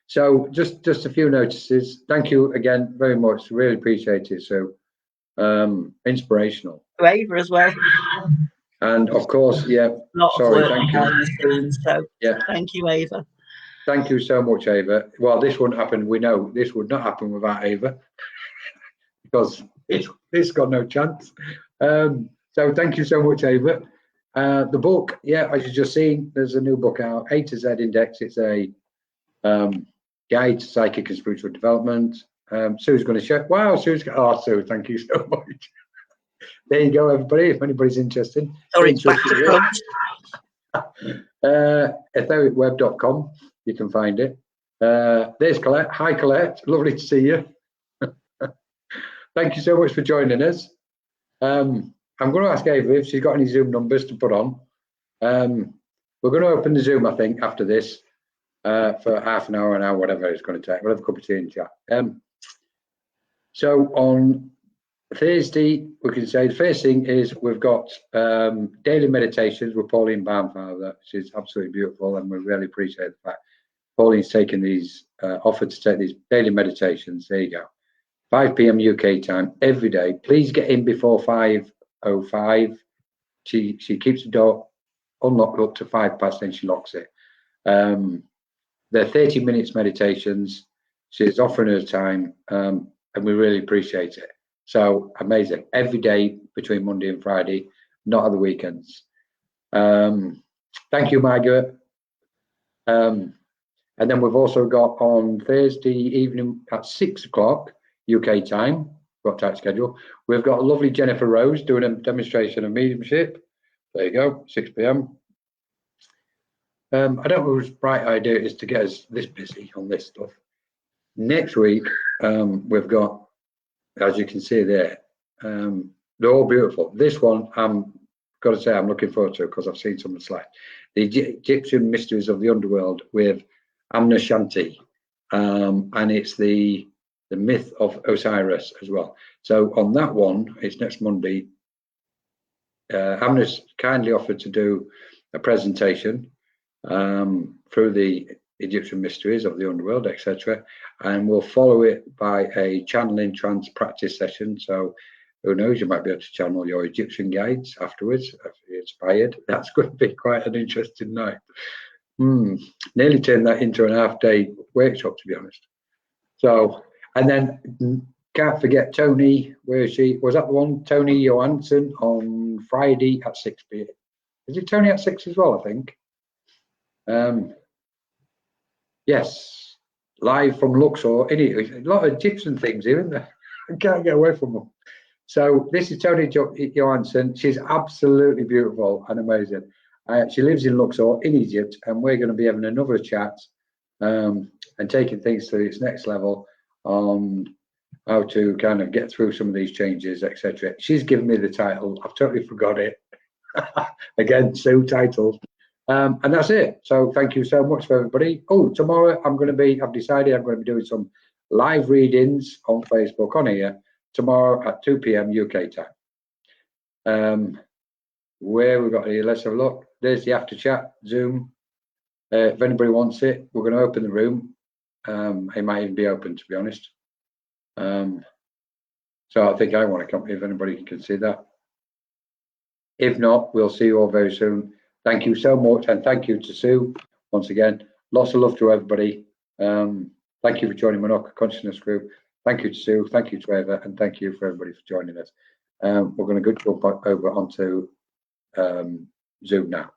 So just a few notices. Thank you again very much. Really appreciate it. So inspirational. Ava as well. And of course, yeah. Sorry, thank you. So yeah, thank you, Ava. Thank you so much, Ava. Well, this wouldn't happen. We know this would not happen without Ava because it's got no chance. So thank you so much, Ava. The book, yeah, as you've just seen, there's a new book out, A to Z Index. It's a guide to psychic and spiritual development. Sue's going to share. Wow, Sue's got. Oh, Sue, thank you so much. There you go, everybody. If anybody's interested. Or it's back to front. ethericweb.com. You can find it. There's Colette. Hi, Colette. Lovely to see you. Thank you so much for joining us. I'm going to ask Ava if she's got any Zoom numbers to put on. We're going to open the Zoom, I think, after this for half an hour, whatever it's going to take. We'll have a cup of tea and chat. So on Thursday, we can say the first thing is we've got daily meditations with Pauline Barnfather. She's absolutely beautiful, and we really appreciate the fact Pauline's taken these, offered to take these daily meditations. There you go. 5 p.m. UK time every day. Please get in before 5:05. She keeps the door unlocked up to 5 past, then she locks it. They're 30 minutes meditations. She's offering her time, and we really appreciate it. So amazing. Every day between Monday and Friday, not other weekends. Thank you, Margaret. And then we've also got on Thursday evening at 6 o'clock UK time, got tight schedule. We've got a lovely Jennifer Rose doing a demonstration of mediumship. There you go, 6 p.m. I don't know whose bright idea it is to get us this busy on this stuff. Next week, we've got, as you can see there, they're all beautiful. This one, I'm got to say, I'm looking forward to because I've seen some of the slides. The Egyptian Mysteries of the Underworld with Amna Shanti, and it's the myth of Osiris as well. So on that one, it's next Monday. Amna's kindly offered to do a presentation through the Egyptian mysteries of the underworld, etc., and we'll follow it by a channeling trance practice session. So who knows, you might be able to channel your Egyptian guides afterwards if you're inspired. That's going to be quite an interesting night. Nearly turned that into an half-day workshop, to be honest. So, and then can't forget Tony, where she was that the one, Tony Johansson on Friday at 6 p.m. Is it Tony at 6 as well, I think? Yes, live from Luxor. A lot of tips and things here, isn't there? I can't get away from them. So this is Tony Johansson. She's absolutely beautiful and amazing. She lives in Luxor in Egypt, and we're going to be having another chat and taking things to its next level on how to kind of get through some of these changes, etc. She's given me the title. I've totally forgot it. Again, Sue title. And that's it. So thank you so much for everybody. Oh, tomorrow I've decided I'm going to be doing some live readings on Facebook on here tomorrow at 2 p.m. UK time. Where we've got here, let's have a look. There's the after chat Zoom. If anybody wants it, we're going to open the room. It might even be open, to be honest. So I think I want to come if anybody can see that. If not, we'll see you all very soon. Thank you so much, and thank you to Sue once again. Lots of love to everybody. Thank you for joining Monoca Consciousness Group. Thank you to Sue. Thank you to Eva, and thank you for everybody for joining us. We're going to go over onto Zoom now.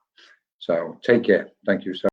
So take care. Thank you so much.